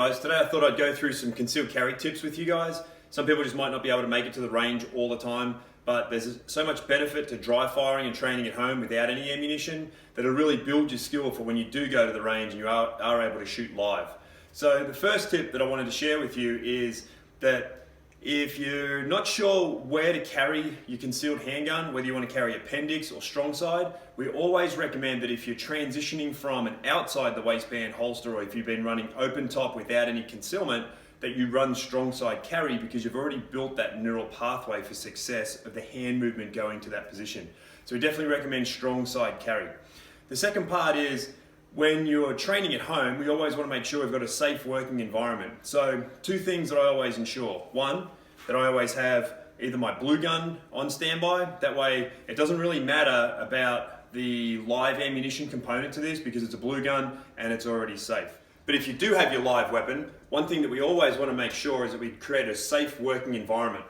guys, today I thought I'd go through some concealed carry tips with you guys. Some people just might not be able to make it to the range all the time, but there's so much benefit to dry firing and training at home without any ammunition that it'll really build your skill for when you do go to the range and you are able to shoot live. So the first tip that I wanted to share with you is that if you're not sure where to carry your concealed handgun, whether you want to carry appendix or strong side, we always recommend that if you're transitioning from an outside the waistband holster, or if you've been running open top without any concealment, that you run strong side carry, because you've already built that neural pathway for success of the hand movement going to that position. So we definitely recommend strong side carry. The second part is, when you're training at home, we always want to make sure we've got a safe working environment. So two things that I always ensure. One, that I always have either my blue gun on standby. That way it doesn't really matter about the live ammunition component to this, because it's a blue gun and it's already safe. But if you do have your live weapon, one thing that we always want to make sure is that we create a safe working environment.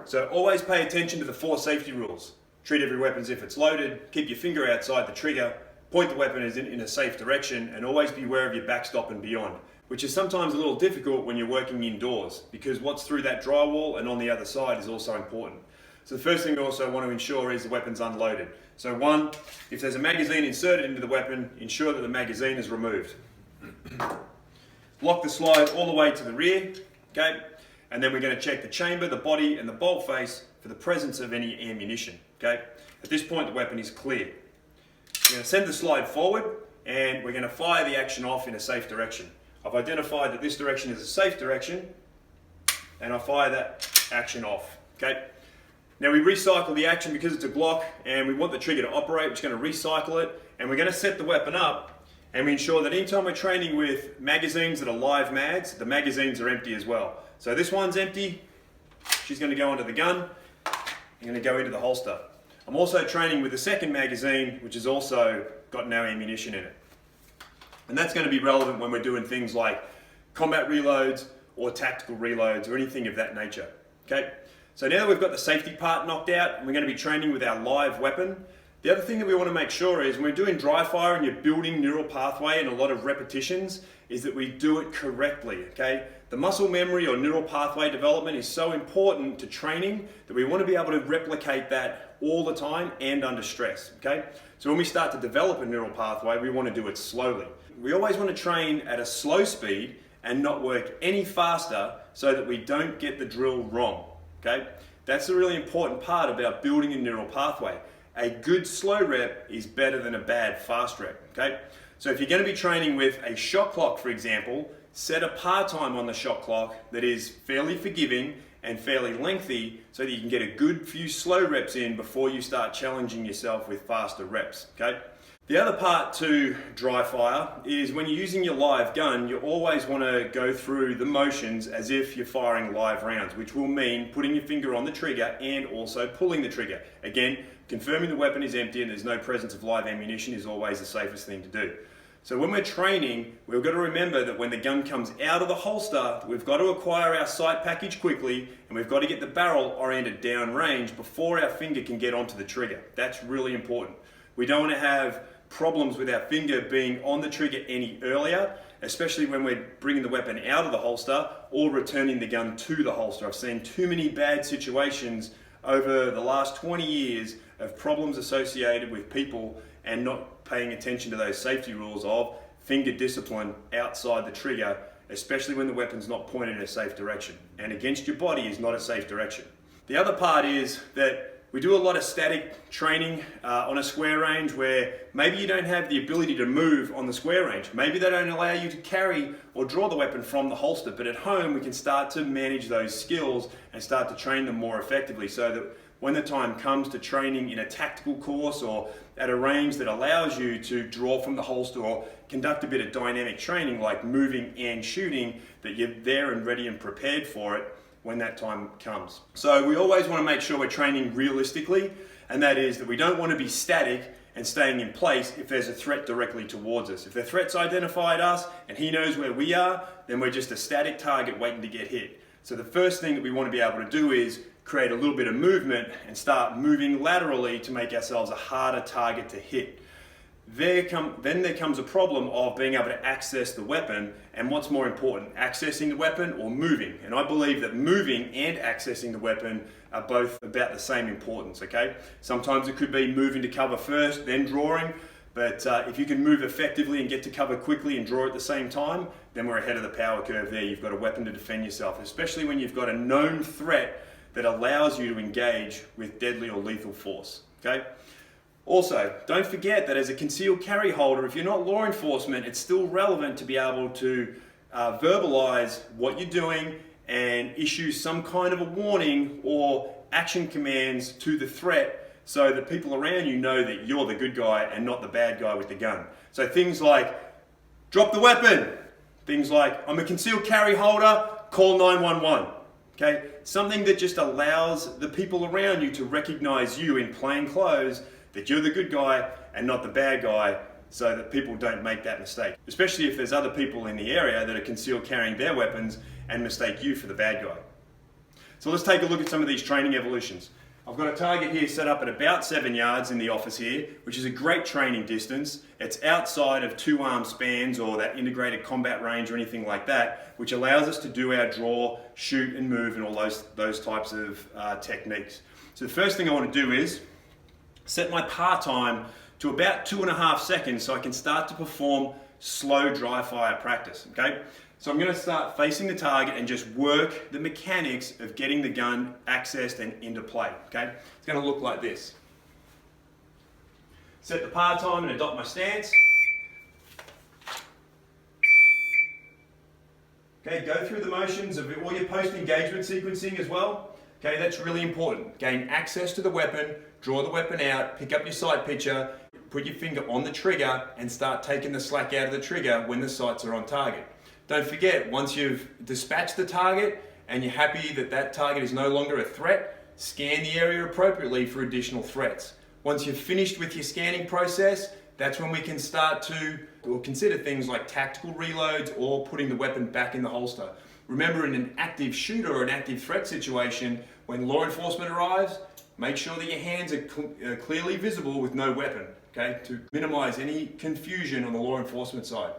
So always pay attention to the 4 safety rules. Treat every weapon as if it's loaded, keep your finger outside the trigger, point the weapon in a safe direction, and always be aware of your backstop and beyond, which is sometimes a little difficult when you're working indoors, because what's through that drywall and on the other side is also important. So the first thing we also want to ensure is the weapon's unloaded. So one, if there's a magazine inserted into the weapon, ensure that the magazine is removed. Lock the slide all the way to the rear, okay? And then we're going to check the chamber, the body, and the bolt face for the presence of any ammunition, okay? At this point, the weapon is clear. We're going to send the slide forward, and we're going to fire the action off in a safe direction. I've identified that this direction is a safe direction, and I fire that action off, okay? Now we recycle the action because it's a Glock and we want the trigger to operate. We're just going to recycle it, and we're going to set the weapon up, and we ensure that anytime we're training with magazines that are live mags, the magazines are empty as well. So this one's empty, she's going to go onto the gun, I'm going to go into the holster. I'm also training with the second magazine, which has also got no ammunition in it. And that's going to be relevant when we're doing things like combat reloads or tactical reloads or anything of that nature. Okay? So now that we've got the safety part knocked out and we're going to be training with our live weapon, the other thing that we want to make sure is when we're doing dry fire and you're building neural pathway and a lot of repetitions, is that we do it correctly. Okay? The muscle memory or neural pathway development is so important to training that we want to be able to replicate that all the time and under stress. Okay? So when we start to develop a neural pathway, we want to do it slowly. We always want to train at a slow speed and not work any faster so that we don't get the drill wrong. Okay? That's a really important part about building a neural pathway. A good slow rep is better than a bad fast rep. Okay? So if you're going to be training with a shot clock, for example, set a par time on the shot clock that is fairly forgiving and fairly lengthy, so that you can get a good few slow reps in before you start challenging yourself with faster reps. Okay? The other part to dry fire is when you're using your live gun, you always want to go through the motions as if you're firing live rounds, which will mean putting your finger on the trigger and also pulling the trigger. Again, confirming the weapon is empty and there's no presence of live ammunition is always the safest thing to do. So when we're training, we've got to remember that when the gun comes out of the holster, we've got to acquire our sight package quickly, and we've got to get the barrel oriented downrange before our finger can get onto the trigger. That's really important. We don't want to have problems with our finger being on the trigger any earlier, especially when we're bringing the weapon out of the holster or returning the gun to the holster. I've seen too many bad situations over the last 20 years of problems associated with people and not paying attention to those safety rules of finger discipline outside the trigger, especially when the weapon's not pointed in a safe direction. And against your body is not a safe direction. The other part is that we do a lot of static training on a square range where maybe you don't have the ability to move on the square range. Maybe they don't allow you to carry or draw the weapon from the holster, but at home we can start to manage those skills and start to train them more effectively, so that when the time comes to training in a tactical course or at a range that allows you to draw from the holster or conduct a bit of dynamic training like moving and shooting, that you're there and ready and prepared for it when that time comes. So we always want to make sure we're training realistically, and that is that we don't want to be static and staying in place if there's a threat directly towards us. If the threat's identified us and he knows where we are, then we're just a static target waiting to get hit. So the first thing that we want to be able to do is create a little bit of movement and start moving laterally to make ourselves a harder target to hit. then there comes a problem of being able to access the weapon, and what's more important, accessing the weapon or moving? And I believe that moving and accessing the weapon are both about the same importance, okay? Sometimes it could be moving to cover first, then drawing, but if you can move effectively and get to cover quickly and draw at the same time, then we're ahead of the power curve there. You've got a weapon to defend yourself, especially when you've got a known threat that allows you to engage with deadly or lethal force, okay? Also, don't forget that as a concealed carry holder, if you're not law enforcement, it's still relevant to be able to verbalize what you're doing and issue some kind of a warning or action commands to the threat so that people around you know that you're the good guy and not the bad guy with the gun. So things like, drop the weapon. Things like, I'm a concealed carry holder, call 911. Okay? Something that just allows the people around you to recognize you in plain clothes, that you're the good guy and not the bad guy, so that people don't make that mistake. Especially if there's other people in the area that are concealed carrying their weapons and mistake you for the bad guy. So let's take a look at some of these training evolutions. I've got a target here set up at about 7 yards in the office here, which is a great training distance. It's outside of 2 arm spans or that integrated combat range or anything like that, which allows us to do our draw, shoot and move and all those types of techniques. So the first thing I want to do is set my par time to about 2.5 seconds so I can start to perform slow dry fire practice, okay? So I'm going to start facing the target and just work the mechanics of getting the gun accessed and into play, okay? It's going to look like this. Set the par time and adopt my stance. Okay, go through the motions of all your post-engagement sequencing as well. Okay, that's really important. Gain access to the weapon, draw the weapon out, pick up your sight picture, put your finger on the trigger and start taking the slack out of the trigger when the sights are on target. Don't forget, once you've dispatched the target and you're happy that that target is no longer a threat, scan the area appropriately for additional threats. Once you've finished with your scanning process, that's when we can start to consider things like tactical reloads or putting the weapon back in the holster. Remember, in an active shooter or an active threat situation, when law enforcement arrives, make sure that your hands are clearly visible with no weapon, okay, to minimize any confusion on the law enforcement side.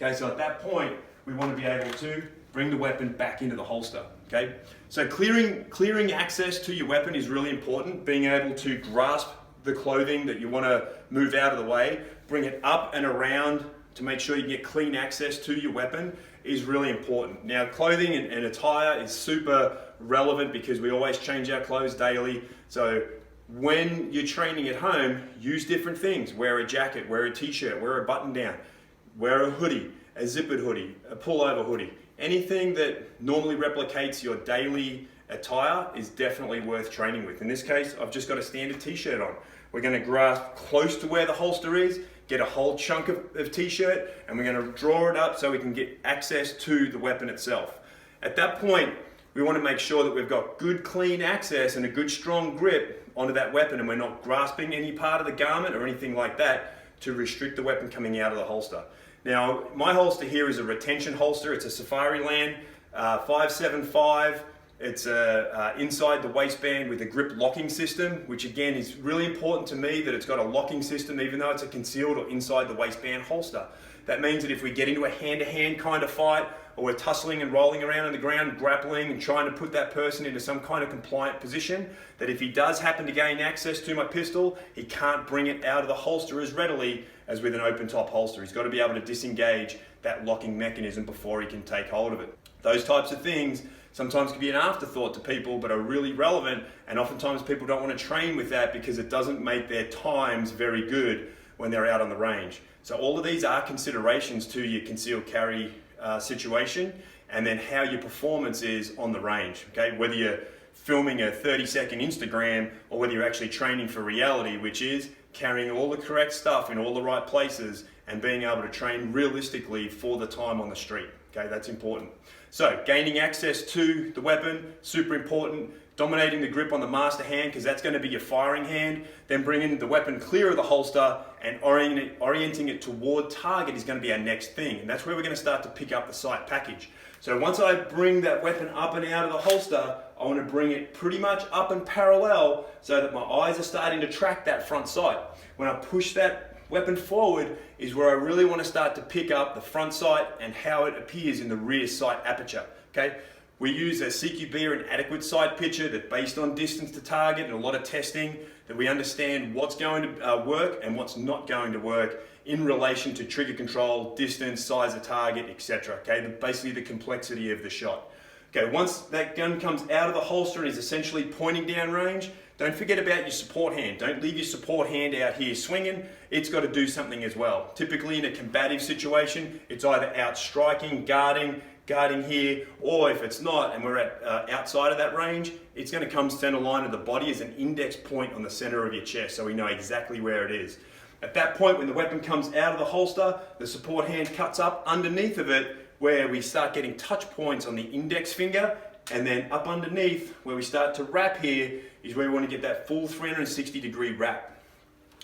Okay, so at that point, we want to be able to bring the weapon back into the holster, okay? So clearing access to your weapon is really important. Being able to grasp the clothing that you want to move out of the way, bring it up and around to make sure you get clean access to your weapon is really important. Now, clothing and attire is super relevant because we always change our clothes daily. So when you're training at home, use different things. Wear a jacket, wear a t-shirt, wear a button down, wear a hoodie, a zippered hoodie, a pullover hoodie. Anything that normally replicates your daily attire is definitely worth training with. In this case, I've just got a standard t-shirt on. We're going to grasp close to where the holster is, get a whole chunk of t-shirt, and we're going to draw it up so we can get access to the weapon itself. At that point, we want to make sure that we've got good clean access and a good strong grip onto that weapon, and we're not grasping any part of the garment or anything like that to restrict the weapon coming out of the holster. Now, my holster here is a retention holster. It's a Safariland 575. It's inside the waistband with a grip locking system, which again is really important to me that it's got a locking system even though it's a concealed or inside the waistband holster. That means that if we get into a hand-to-hand kind of fight, or we're tussling and rolling around on the ground, grappling and trying to put that person into some kind of compliant position, that if he does happen to gain access to my pistol, he can't bring it out of the holster as readily as with an open top holster. He's got to be able to disengage that locking mechanism before he can take hold of it. Those types of things sometimes can be an afterthought to people, but are really relevant, and oftentimes people don't want to train with that because it doesn't make their times very good when they're out on the range. So all of these are considerations to your concealed carry situation, and then how your performance is on the range, okay? Whether you're filming a 30-second Instagram or whether you're actually training for reality, which is carrying all the correct stuff in all the right places and being able to train realistically for the time on the street, okay? That's important. So gaining access to the weapon, super important. Dominating the grip on the master hand, because that's going to be your firing hand. Then bringing the weapon clear of the holster and orienting it toward target is going to be our next thing. And that's where we're going to start to pick up the sight package. So once I bring that weapon up and out of the holster, I want to bring it pretty much up and parallel so that my eyes are starting to track that front sight. When I push that Weapon forward is where I really want to start to pick up the front sight and how it appears in the rear sight aperture. Okay, we use a CQB or an adequate sight picture that, based on distance to target and a lot of testing, that we understand what's going to work and what's not going to work in relation to trigger control, distance, size of target, etc. Okay, basically the complexity of the shot. Okay, once that gun comes out of the holster and is essentially pointing down range, don't forget about your support hand. Don't leave your support hand out here swinging. It's got to do something as well. Typically in a combative situation, it's either out striking, guarding here, or if it's not and we're at outside of that range, it's going to come center line of the body as an index point on the center of your chest, so we know exactly where it is. At that point, when the weapon comes out of the holster, the support hand cuts up underneath of it, where we start getting touch points on the index finger, and then up underneath where we start to wrap here is where we want to get that full 360-degree wrap.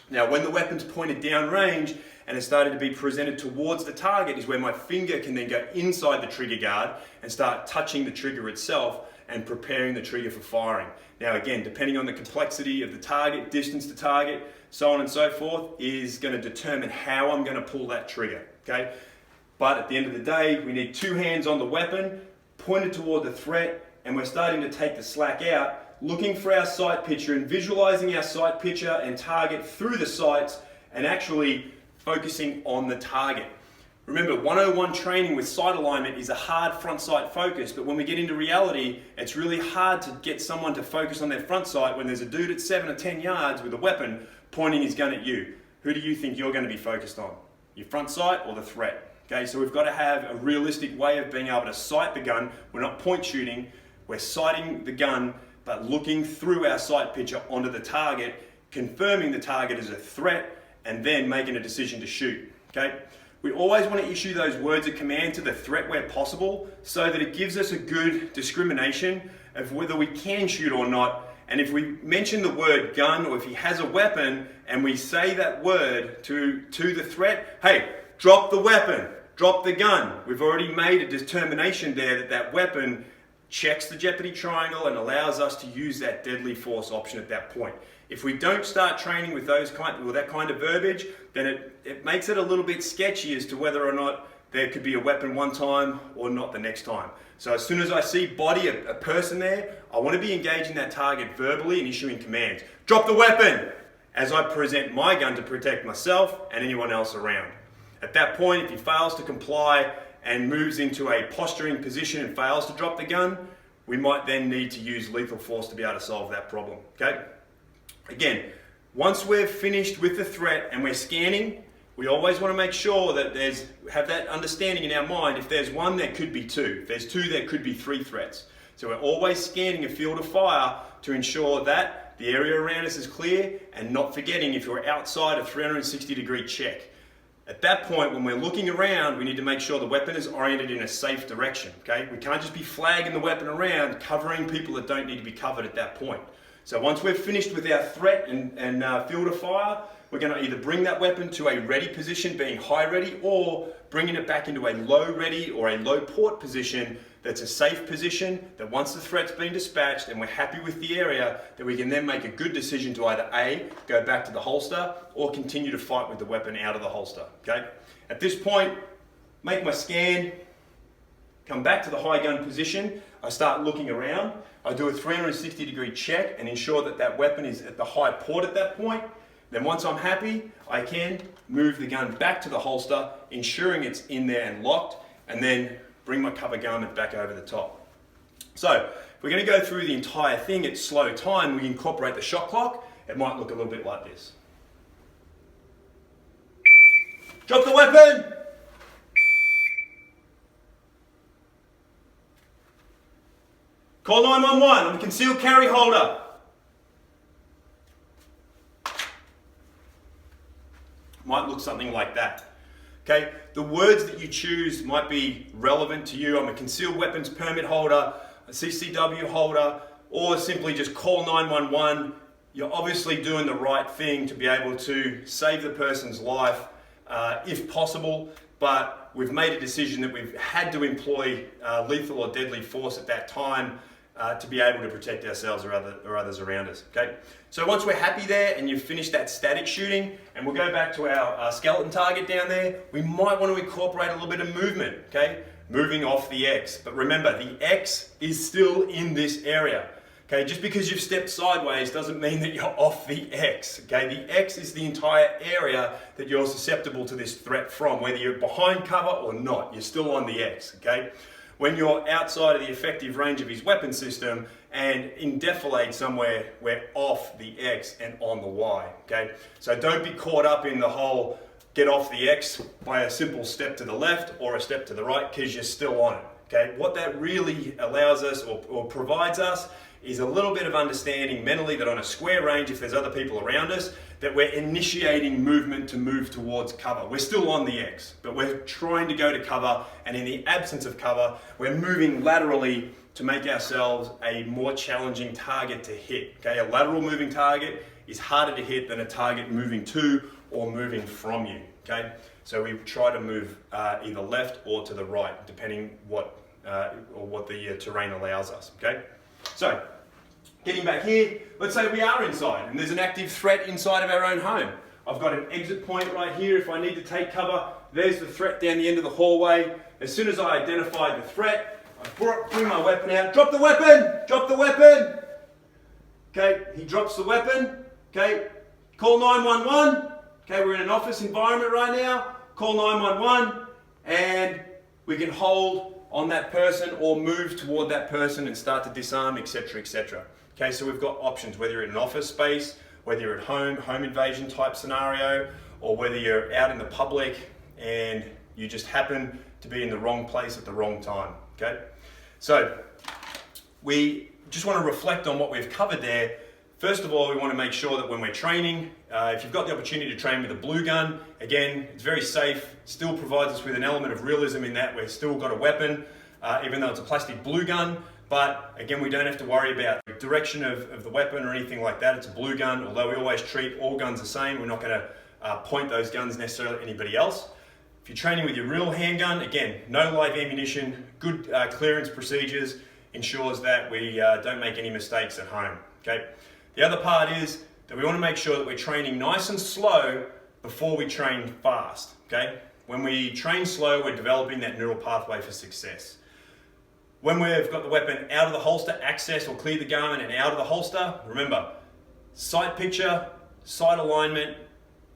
Now, when the weapon's pointed down range and it's started to be presented towards the target is where my finger can then go inside the trigger guard and start touching the trigger itself and preparing the trigger for firing. Now again, depending on the complexity of the target, distance to target, so on and so forth, is going to determine how I'm going to pull that trigger, okay? But at the end of the day, we need two hands on the weapon, pointed toward the threat, and we're starting to take the slack out, looking for our sight picture and visualizing our sight picture and target through the sights and actually focusing on the target. Remember, 101 training with sight alignment is a hard front sight focus, but when we get into reality, it's really hard to get someone to focus on their front sight when there's a dude at 7 or 10 yards with a weapon pointing his gun at you. Who do you think you're going to be focused on? Your front sight or the threat? Okay, so we've got to have a realistic way of being able to sight the gun. We're not point shooting, we're sighting the gun, but looking through our sight picture onto the target, confirming the target is a threat, and then making a decision to shoot. Okay? We always want to issue those words of command to the threat where possible, so that it gives us a good discrimination of whether we can shoot or not. And if we mention the word gun, or if he has a weapon, and we say that word to the threat, hey, drop the weapon, drop the gun. We've already made a determination there that that weapon checks the jeopardy triangle and allows us to use that deadly force option at that point. If we don't start training with that kind of verbiage, then it makes it a little bit sketchy as to whether or not there could be a weapon one time or not the next time. So as soon as I see body, a person there, I want to be engaging that target verbally and issuing commands. Drop the weapon! As I present my gun to protect myself and anyone else around. At that point, if he fails to comply and moves into a posturing position and fails to drop the gun, we might then need to use lethal force to be able to solve that problem, okay? Again, once we're finished with the threat and we're scanning, we always want to make sure that have that understanding in our mind. If there's one, there could be two. If there's two, there could be three threats. So we're always scanning a field of fire to ensure that the area around us is clear, and not forgetting if you're outside a 360-degree check. At that point, when we're looking around, we need to make sure the weapon is oriented in a safe direction, okay? We can't just be flagging the weapon around, covering people that don't need to be covered at that point. So once we're finished with our threat and field of fire, we're going to either bring that weapon to a ready position, being high ready, or bringing it back into a low ready or a low port position that's a safe position, that once the threat's been dispatched and we're happy with the area, that we can then make a good decision to either A, go back to the holster, or continue to fight with the weapon out of the holster, okay? At this point, make my scan, come back to the high gun position, I start looking around, I do a 360-degree check and ensure that that weapon is at the high port at that point. Then once I'm happy, I can move the gun back to the holster, ensuring it's in there and locked, and then bring my cover garment back over the top. So, if we're going to go through the entire thing at slow time, we incorporate the shot clock. It might look a little bit like this. Drop the weapon! Call 911, I'm a concealed carry holder. Might look something like that. Okay, the words that you choose might be relevant to you. I'm a concealed weapons permit holder, a CCW holder, or simply just call 911. You're obviously doing the right thing to be able to save the person's life if possible, but we've made a decision that we've had to employ lethal or deadly force at that time to be able to protect ourselves or others around us. Okay. So once we're happy there and you've finished that static shooting, and we'll go back to our skeleton target down there, we might want to incorporate a little bit of movement. Okay, moving off the X. But remember, the X is still in this area. Okay, just because you've stepped sideways doesn't mean that you're off the X. Okay, the X is the entire area that you're susceptible to this threat from, whether you're behind cover or not. You're still on the X. Okay. When you're outside of the effective range of his weapon system and in defilade somewhere, we're off the X and on the Y, okay? So don't be caught up in the whole get off the X by a simple step to the left or a step to the right, because you're still on it, okay? What that really allows us or provides us is a little bit of understanding mentally that on a square range, if there's other people around us, that we're initiating movement to move towards cover. We're still on the X, but we're trying to go to cover, and in the absence of cover, we're moving laterally to make ourselves a more challenging target to hit. Okay, a lateral moving target is harder to hit than a target moving to or moving from you. Okay, so we try to move either left or to the right, depending what the terrain allows us. Okay, so getting back here, let's say we are inside and there's an active threat inside of our own home. I've got an exit point right here if I need to take cover. There's the threat down the end of the hallway. As soon as I identify the threat, I bring my weapon out. Drop the weapon! Drop the weapon! Okay, he drops the weapon. Okay, call 911. Okay, we're in an office environment right now. Call 911 and we can hold on that person or move toward that person and start to disarm, etc., etc. Okay, so we've got options, whether you're in an office space, whether you're at home invasion type scenario, or whether you're out in the public and you just happen to be in the wrong place at the wrong time. Okay, so we just want to reflect on what we've covered there. First of all, we want to make sure that when we're training, if you've got the opportunity to train with a blue gun, again, it's very safe, still provides us with an element of realism in that we've still got a weapon, even though it's a plastic blue gun. But again, we don't have to worry about the direction of the weapon or anything like that. It's a blue gun, although we always treat all guns the same. We're not going to point those guns necessarily at anybody else. If you're training with your real handgun, again, no live ammunition, good clearance procedures, ensures that we don't make any mistakes at home. Okay. The other part is that we want to make sure that we're training nice and slow before we train fast. Okay. When we train slow, we're developing that neural pathway for success. When we've got the weapon out of the holster, access or clear the garment and out of the holster, remember, sight picture, sight alignment,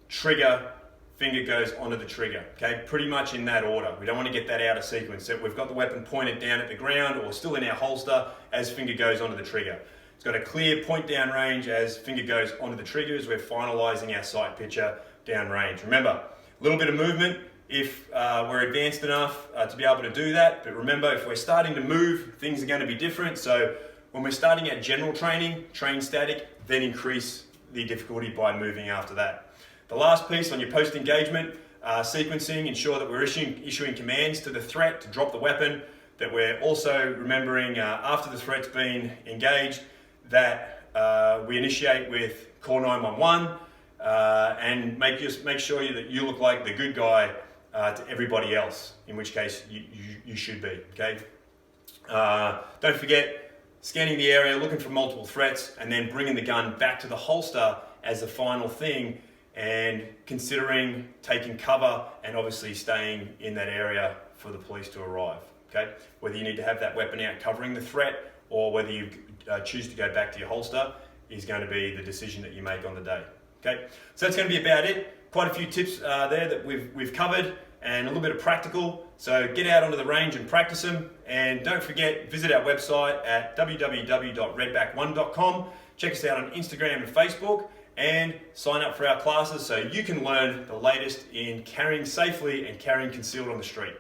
trigger, finger goes onto the trigger, okay? Pretty much in that order. We don't want to get that out of sequence. So we've got the weapon pointed down at the ground or still in our holster as finger goes onto the trigger. It's got a clear point down range as finger goes onto the trigger as we're finalizing our sight picture down range. Remember, a little bit of movement if we're advanced enough to be able to do that. But remember, if we're starting to move, things are going to be different. So when we're starting at general training, train static, then increase the difficulty by moving after that. The last piece on your post-engagement sequencing, ensure that we're issuing commands to the threat to drop the weapon, that we're also remembering after the threat's been engaged that we initiate with call 911 and make sure that you look like the good guy to everybody else, in which case you should be, okay? Don't forget scanning the area, looking for multiple threats, and then bringing the gun back to the holster as the final thing, and considering taking cover and obviously staying in that area for the police to arrive, okay? Whether you need to have that weapon out covering the threat or whether you choose to go back to your holster is going to be the decision that you make on the day, okay? So that's going to be about it. Quite a few tips there that we've covered and a little bit of practical. So get out onto the range and practice them. And don't forget, visit our website at www.redback1.com. Check us out on Instagram and Facebook and sign up for our classes so you can learn the latest in carrying safely and carrying concealed on the street.